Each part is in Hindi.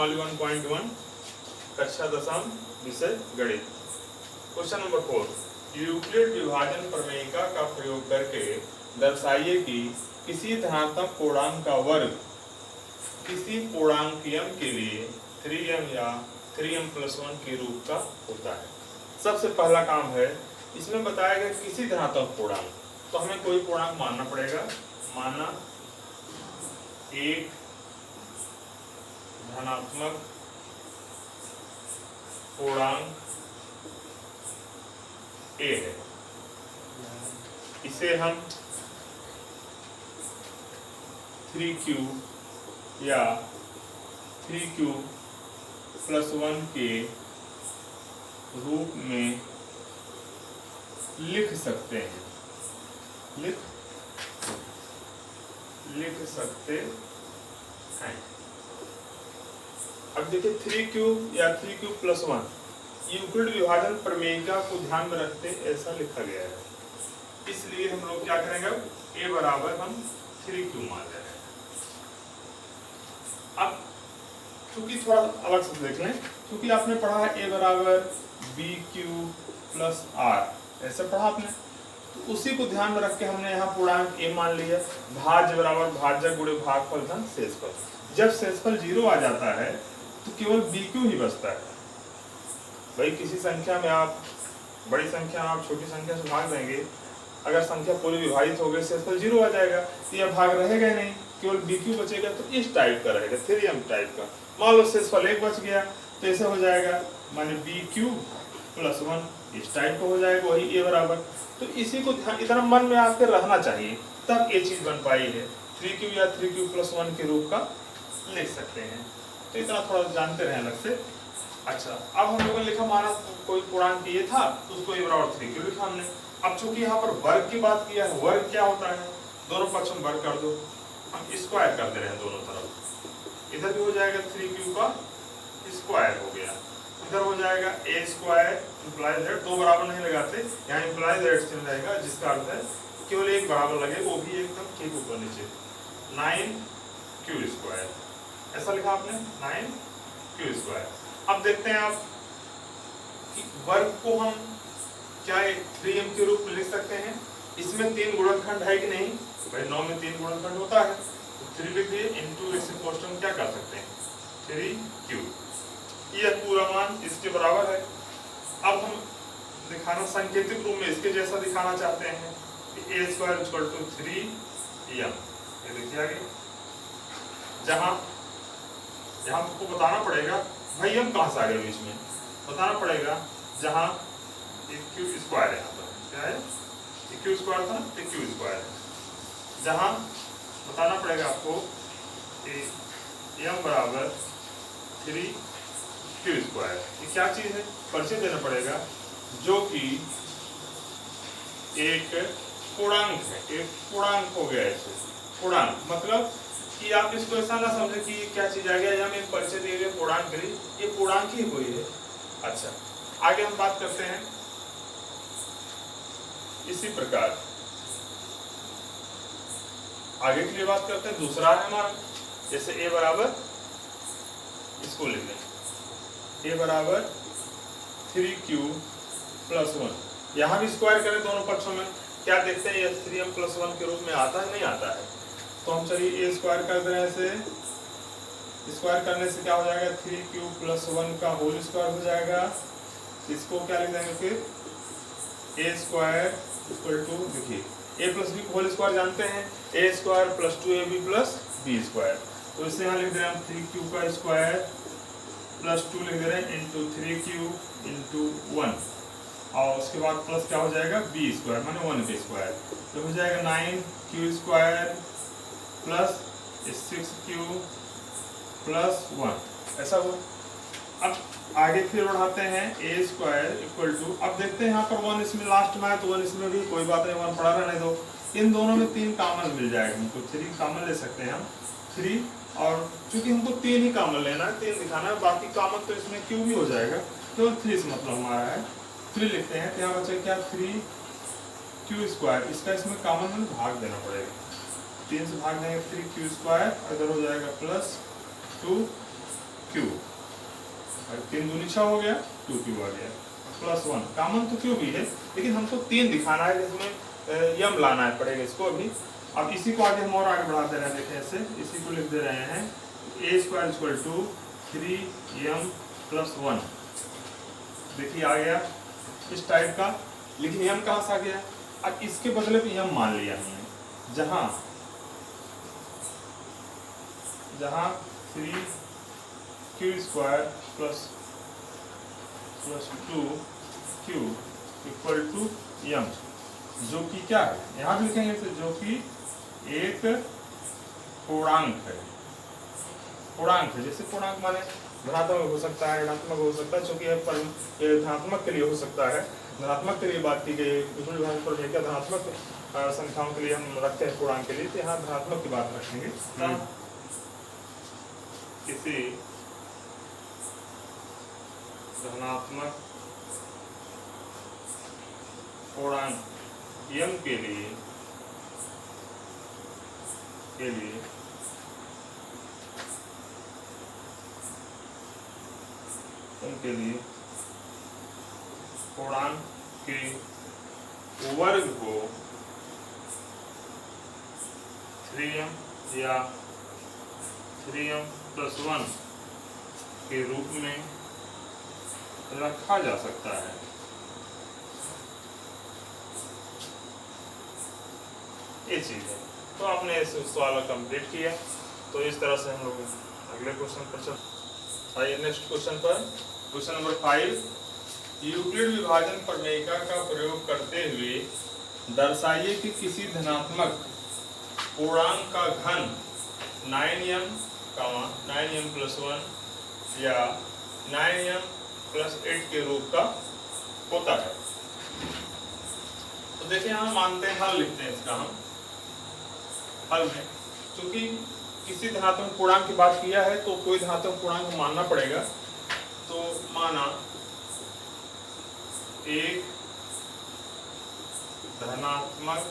नियमावली 1.1 कक्षा दशम विषय गणित। क्वेश्चन नंबर 4, यूक्लिड विभाजन प्रमेयिका का प्रयोग करके दर्शाइए कि किसी धनात्मक पूर्णांक का वर्ग किसी पूर्णांकीयम के लिए 3m या 3m+1 के रूप का होता है। सबसे पहला काम है, इसमें बताया गया किसी धनात्मक पूर्णांक, तो हमें कोई पूर्णांक मानना पड़ेगा। माना एक धनात्मक पूर्णांक a है, इसे हम 3q या 3q+1 के रूप में लिख सकते हैं। लिख सकते हैं। अब देखिए 3q या 3q+1 यूक्लिड विभाजन प्रमेयिका को ध्यान में रखते ऐसा लिखा गया है, इसलिए हम लोग क्या करेंगे, a बराबर हम 3q मान ले रहे हैं। अब चूंकि थोड़ा अलग से देख लें, क्योंकि आपने पढ़ा है a बराबर bq+r, ऐसे पढ़ा आपने, तो उसी को ध्यान में रख के हमने यहाँ पूर्णांक a मान लिया। भाज्य बराबर भाजक गुणे भागफल धन शेषफल। जब शेषफल 0 आ जाता है तो केवल bq ही बचता है। भाई किसी संख्या में आप बड़ी संख्या में आप छोटी संख्या से भाग देंगे, अगर संख्या पूरी विभाजित हो गई शेषफल 0 आ जाएगा, तो यह भाग रहेगा नहीं, केवल bq बचेगा। तो इस टाइप का रहेगा, 3m टाइप का। मान लो शेषफल 1 बच गया तो ऐसे हो जाएगा, माने bq+1 इस टाइप का हो जाएगा, वही a बराबर। तो इसी को ध्यान इतना मन में आपके रहना चाहिए, तब ये चीज बन पाई है। 3q या 3q+1 के रूप का लिख सकते हैं, तो इतना थोड़ा जानते रहे अलग से। अच्छा, अब हम लोगों ने लिखा, माना कोई पूर्णांक ये था तो उसको a बराबर 3q लिखा हमने। अब चूंकि यहाँ पर वर्ग की बात किया है, वर्ग क्या होता है, दोनों पक्ष में वर्ग कर दो, हम स्क्वायर कर दे रहे हैं दोनों तरफ। इधर भी हो जाएगा 3q का स्क्वायर हो गया, इधर हो जाएगा a² इम्प्लाई z, दो बराबर नहीं लगाते, यहाँ इम्प्लाई z चिन्ह रहेगा, जिसका अर्थ है केवल एक बराबर लगे, वो भी एकदम ठीक ऊपर नीचे, 9q²। ऐसा लिखा आपने 9q²। अब देखते हैं आप कि वर्ग को हम क्या 3m के रूप में लिख सकते हैं। इसमें 3 गुणनखंड है कि नहीं, भाई 9 में 3 गुणनखंड होता है, तो 3 लिख दिए, इंटू इसे पोस्ट में क्या कर सकते हैं 3q, यह पूरा मान इसके बराबर है। अब हम दिखाना सांकेतिक रूप में इसके जैसा दिखाना चाहते हैं कि a² = 3m। ये देखिए आगे, जहां हमको बताना पड़ेगा भाई हम कहाँ से आ गए, बीच में बताना पड़ेगा, जहां q² है, यहाँ पर क्या है q² था ना, q² है, जहां बताना पड़ेगा आपको m बराबर 3q²। ये क्या चीज है, परिचय देना पड़ेगा, जो कि एक पूर्णांक है। एक पूर्णांक हो गया ऐसे, पूर्णांक मतलब कि आप इसको ऐसा ना समझे कि ये क्या चीज आ गया, या हम एक परिचय दे रहे पूर्णांक के लिए, ये पूर्णांक ही कोई है। अच्छा, आगे हम बात करते हैं इसी प्रकार, आगे के लिए बात करते हैं। दूसरा है हमारा, जैसे a बराबर, इसको लिख लें, a बराबर 3q+1, यहाँ भी स्क्वायर करें दोनों पक्षों में, क्या देखते हैं ये 3m+1 के रूप में आता है नहीं आता है। तो हम चलिए a² कर दे रहे हैं, ऐसे स्क्वायर करने से क्या हो जाएगा 3q+1 का होल स्क्वायर हो जाएगा। इसको क्या लिख देंगे फिर, a² देखिए a+b होल स्क्वायर जानते हैं, a² + 2ab+b², तो इसे यहाँ लिख दे रहे हैं हम 3q का स्क्वायर + 2 लिख दे रहे हैं इंटू 3q इंटू 1, और उसके बाद प्लस क्या हो जाएगा b² माने 1 का स्क्वायर, तो हो जाएगा 9q² + 6q + 1, ऐसा हुआ। अब आगे फिर बढ़ाते हैं, a² = अब देखते हैं यहाँ पर 1 इसमें लास्ट में है, तो 1 इसमें भी कोई बात नहीं, 1 पड़ा रहने दो। इन दोनों में 3 कॉमन मिल जाएगा हमको, 3 कॉमन ले सकते हैं हम 3, और चूंकि हमको 3 ही कॉमन लेना है, 3 दिखाना है, बाकी कॉमन तो इसमें q भी हो जाएगा, केवल 3 से मतलब हमारा है। 3 लिखते हैं, तो यहाँ बचा क्या 3q², इसका इसमें कॉमन में भाग देना पड़ेगा, 3 से भाग देंगे 3q², इधर हो जाएगा +2 क्यू, और 3 दूनी 6 हो गया, 2 क्यू आ गया, +1। कॉमन तो क्यू भी है, लेकिन हमको 3 दिखाना है, जिसमें यम लाना है पड़ेगा इसको अभी। अब इसी को आगे हम और आगे बढ़ा दे रहे हैं, देखें ऐसे, इसी को लिख दे रहे हैं a² = 3m + 1। देखिए आ गया इस टाइप का, लेकिन यम कहाँ से आ गया? अब इसके बदले में यम मान लिया हमने, जहां 3q² + 2q = यम, जो कि क्या है, यहाँ लिखेंगे तो जो कि एक पूर्णांक है। पूर्णांक है, जैसे पूर्णांक माने धनात्मक हो सकता है, ऋणात्मक हो सकता है, चूंकि ये धनात्मक के लिए हो सकता है, धनात्मक के लिए बात की गई। विष्णु विभाजन पर धनात्मक संख्याओं के लिए हम रखते हैं पूर्णांक के लिए, तो यहाँ धनात्मक की बात रखेंगे। किसी धनात्मक पूर्णांक यम के लिए उनके लिए पूर्णांक के वर्ग को 3m या 3m + 1 के रूप में रखा जा सकता है। ये चीज है। तो आपने इस सवाल कंप्लीट किया। तो इस तरह से हम लोग अगले क्वेश्चन पर चलते। आइए नेक्स्ट क्वेश्चन पर। क्वेश्चन नंबर 5, यूक्लिड विभाजन प्रमेयिका का प्रयोग करते हुए दर्शाइए कि किसी धनात्मक पूर्णांक का घन 9m, 9m + 1 या 9m + 8 के रूप का होता है। तो देखिए हम मानते हैं, हल लिखते हैं इसका हम। हल में क्योंकि किसी धनात्मक पूर्णांक की बात किया है तो कोई धनात्मक पूर्णांक मानना पड़ेगा। तो माना एक धनात्मक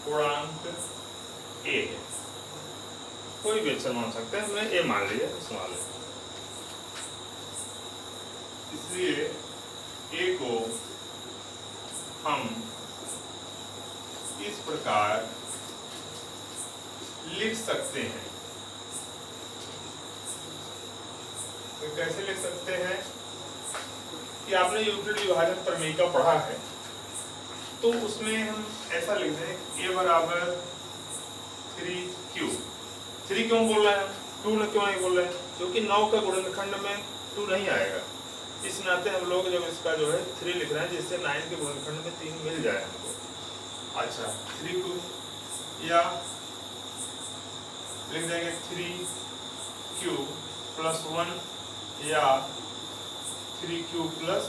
पूर्णांक a है, कोई भी अक्षर मान सकते हैं, हमने a मान लिया इस सवाल में। इसलिए a को हम इस प्रकार लिख सकते हैं। तो कैसे लिख सकते हैं कि आपने यूक्लिड विभाजन प्रमेयिका पढ़ा है, तो उसमें हम ऐसा लिख दें a = 3q। 3 क्यों बोल रहे हैं, 2 क्यों नहीं बोल रहे हैं? क्योंकि 9 का गुणनखंड में 2 नहीं आएगा। इस नाते हम लोग जब इसका जो है 3 लिख रहे हैं, जिससे 9 के गुणनखंड में 3 मिल जाए हमको। अच्छा 3q या लिख देंगे 3q + 1 या 3q +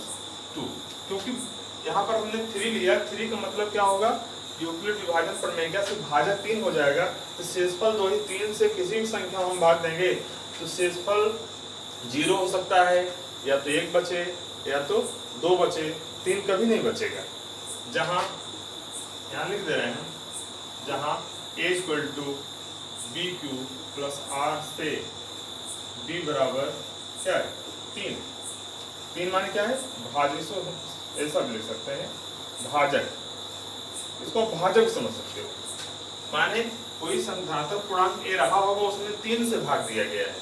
2, क्योंकि यहाँ पर हमने 3 लिया। 3 का मतलब क्या होगा, यूक्लिड विभाजन प्रमेयिका से भाजक 3 हो जाएगा। तो शेषफल 2 ही, 3 से किसी भी संख्या हम भाग देंगे तो शेषफल 0 हो सकता है, या तो 1 बचे या तो 2 बचे, 3 कभी नहीं बचेगा। जहाँ यहाँ लिख दे रहे हैं, जहाँ a = bq + r से b बराबर क्या है 3। 3 माने क्या है, भाजक। इसको ऐसा भी लिख सकते हैं भाजक, इसको भाजक समझ सकते हो। माने कोई धनात्मक पूर्णांक a रहा होगा, उसमें 3 से भाग दिया गया है।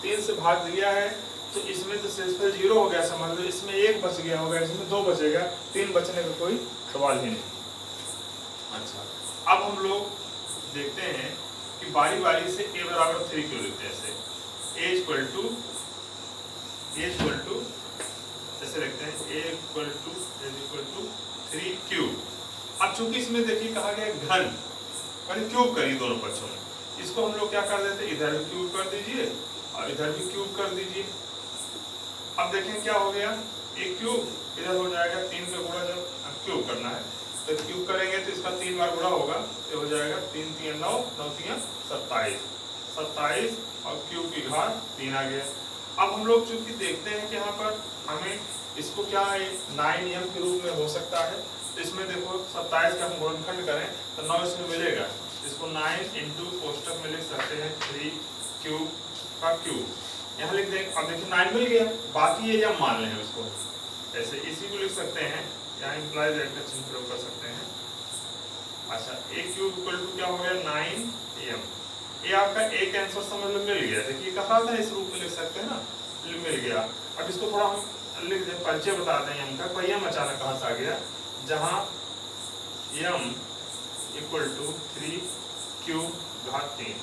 3 से भाग दिया है तो इसमें तो शेषफल 0 हो गया, समझ लो। इसमें 1 बच गया होगा, इसमें 2 बचेगा, 3 बचने का कोई सवाल ही नहीं। अच्छा, अब हम लोग देखते हैं कि बारी बारी से a = 3 क्यों लिखते हैं। ऐसे a = ऐसे लिखते हैं a = 3q। अब चूंकि इसमें देखिए कहा गया घन, मैंने क्यूब करी दोनों पक्षों में, इसको हम लोग क्या कर देते हैं, इधर भी क्यूब कर दीजिए और इधर भी क्यूब कर दीजिए। अब देखें क्या हो गया, एक क्यूब इधर हो जाएगा, 3 का गुणा जब क्यूब करना है तो क्यूब करेंगे तो इसका 3 बार गुणा होगा, तो हो जाएगा 3 × 3 = 9, 9 × 3 = 27, 27 और क्यूब की घात 3 आ गया। अब हम लोग चूंकि देखते हैं कि यहाँ पर हमें इसको क्या है 9m के रूप में हो सकता है, तो इसमें देखो 27 का हम गुणनखंड करें तो 9 इसमें मिलेगा, इसको 9 इंटू कोष्टक में लिख सकते हैं 3 क्यूब का क्यूब, यहाँ लिख देंगे। अब देखिए 9 मिल गया, बाकी ये यम मान लें उसको, ऐसे इसी को लिख सकते हैं, यहाँ इम्प्लाइज का चिन्ह प्रयोग कर सकते हैं। अच्छा a क्यूब इक्वल टू क्या हो गया 9m, ये आपका एक आंसर समझ में मिल गया। देखिए कहा था इस रूप में लिख सकते हैं ना, मिल गया। अब इसको थोड़ा हम लिख दें, परिचय बता दें m का। कोई m अचानक कहाँ से आ गया, जहाँ m इक्वल टू 3 क्यूब घात 3,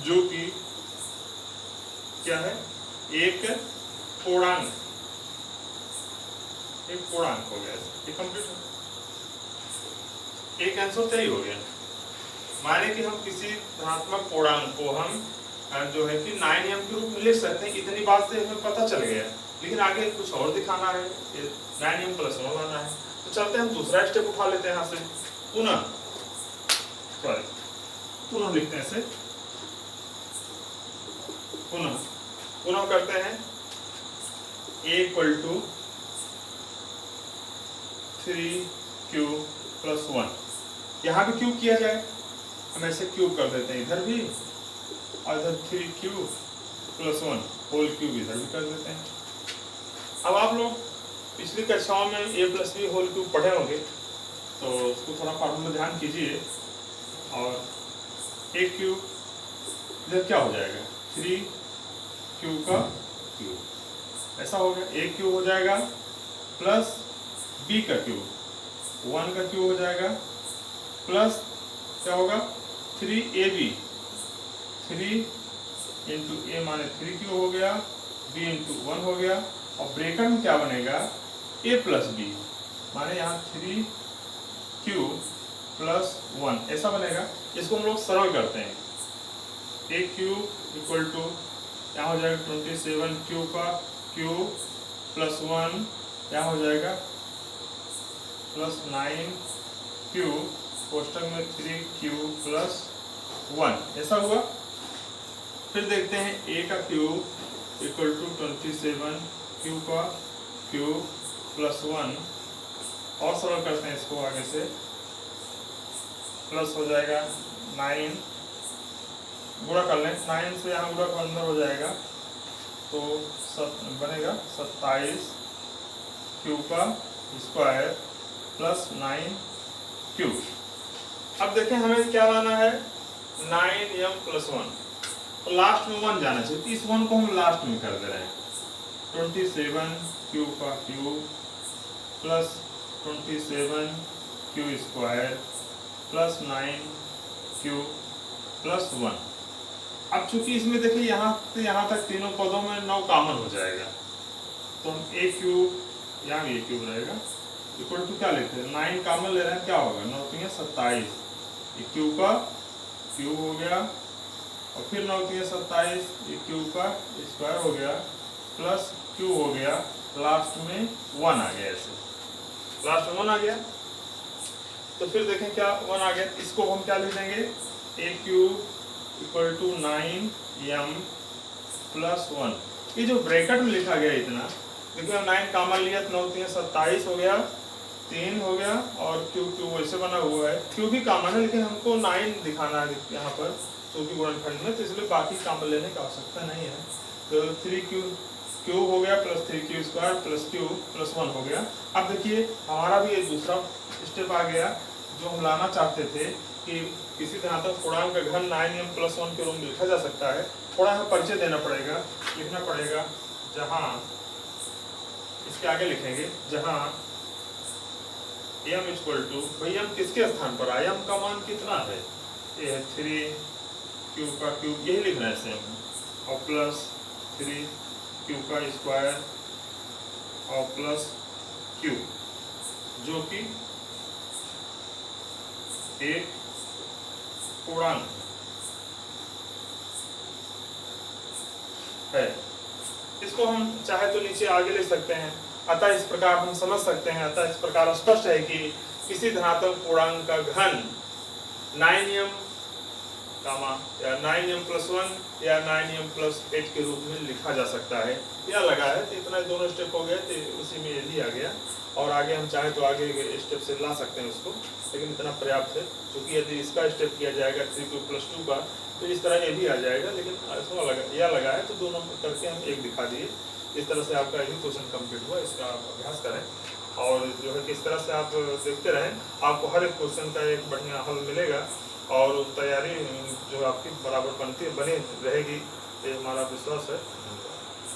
जो कि क्या है, एक पूर्णांक हो गया। ये कंप्लीट है, एक आंसर सही हो गया। माने कि हम किसी धनात्मक पूर्णांक को हम जो है कि 9m के रूप में लिख सकते हैं। इतनी बात से हमें पता चल गया, लेकिन आगे कुछ और दिखाना है, 9m + 1 लाना है। तो चलते हैं, हम दूसरा स्टेप उठा लेते हैं यहाँ से। पुनः लिखते हैं इसे, पुनः करते हैं a इक्वल टू 3q + 1। यहाँ भी क्यूब किया जाए, हम ऐसे क्यूब कर देते हैं इधर भी, और इधर 3q + 1 होल क्यूब इधर भी कर देते हैं। अब आप लोग पिछली कक्षाओं में a + b होल क्यूब पढ़े होंगे, तो उसको थोड़ा पढ़ने में ध्यान कीजिए। और a क्यूब इधर क्या हो जाएगा, 3q का क्यूब, ऐसा हो गया। a क्यूब हो जाएगा प्लस b का क्यूब, 1 का क्यूब हो जाएगा, प्लस क्या होगा 3ab, 3 इंटू a माने 3 क्यूब हो गया, b इंटू 1 हो गया। और ब्रैकेट में क्या बनेगा, a + b, माने यहाँ 3q + 1 ऐसा बनेगा। इसको हम लोग सरल करते हैं, a क्यूब इक्वल टू यहाँ हो जाएगा 27q का क्यूब + 1, यहाँ हो जाएगा प्लस 9q कोष्टक में 3q + 1 ऐसा हुआ। फिर देखते हैं a का क्यूब इक्वल टू 27q का क्यूब + 1, और सरल करते हैं इसको आगे से, प्लस हो जाएगा 9, गुणा कर लें, 9 से यहाँ गुणा अंदर हो जाएगा, तो बनेगा 27q का स्क्वायर + 9q। अब देखें हमें क्या लाना है, 9m + 1, तो लास्ट में 1 जाना चाहिए। इस 1 को हम लास्ट में कर दे रहे हैं, 27q का क्यूब + 27q स्क्वायर + 9q + 1। अब चूंकि इसमें देखिए यहाँ से यहाँ तक तीनों पदों में 9 कॉमन हो जाएगा, तो हम a क्यूब, यहाँ भी a क्यूब रहेगा, इक्वल टू क्या लेते हैं, 9 कॉमन ले रहे हैं, क्या होगा 9 × 27, क्यूब का क्यूब हो गया, और फिर 9 × 27 क्यूब का स्क्वायर हो गया, प्लस क्यूब हो गया, लास्ट में 1 आ गया, ऐसे लास्ट में 1 आ गया। तो फिर देखें क्या 1 आ गया, इसको हम क्या लिख देंगे, a cube equal to 9m + 1। ये जो ब्रैकेट में लिखा गया इतना, देखिए 9 कॉमन लिया, 9 × 27 हो गया, 3 हो गया, और क्यूब वैसे बना हुआ है, क्यूब भी कॉमन है, लेकिन हमको 9 दिखाना है यहाँ पर क्योंकि गुणनखंड में, तो इसलिए बाकी कॉमन लेने की आवश्यकता नहीं है। तो 3q क्यूब हो गया + 3q स्क्वायर + q + 1 हो गया। अब देखिए हमारा भी एक दूसरा स्टेप आ गया, जो हम लाना चाहते थे कि किसी धनात्मक पूर्णांक का घन 9m + 1 के रूप में लिखा जा सकता है। थोड़ा हमें परिचय देना पड़ेगा, लिखना पड़ेगा, जहाँ इसके आगे लिखेंगे, जहाँ m इक्वल टू, भाई m किसके स्थान पर आया, m का मान कितना है, ये है 3q का क्यूब, यही लिखना है सेम, और प्लस 3q का स्क्वायर और प्लस q, जो कि एक पूर्णांक है। इसको हम चाहे तो नीचे आगे ले सकते हैं। अतः इस प्रकार हम समझ सकते हैं, अतः इस प्रकार स्पष्ट है कि किसी धनात्मक पूर्णांक का घन 9m कामा या 9m+1 या 9m+8 के रूप में लिखा जा सकता है। यह लगा है तो इतना दोनों स्टेप हो गए, तो उसी में यही आ गया। और आगे हम चाहें तो आगे स्टेप से ला सकते हैं उसको, लेकिन इतना पर्याप्त है, क्योंकि यदि इसका स्टेप किया जाएगा 3p+2 का तो इस तरह ये भी आ जाएगा, लेकिन ऐसा यह लगा है तो दोनों करके हम एक दिखा दिए। इस तरह से आपका यही क्वेश्चन कंप्लीट हुआ। इसका आप अभ्यास करें और जो है किस तरह से आप देखते रहें, आपको हर एक क्वेश्चन का एक बढ़िया हल मिलेगा और तैयारी जो आपकी बराबर बनी रहेगी, ये हमारा विश्वास है।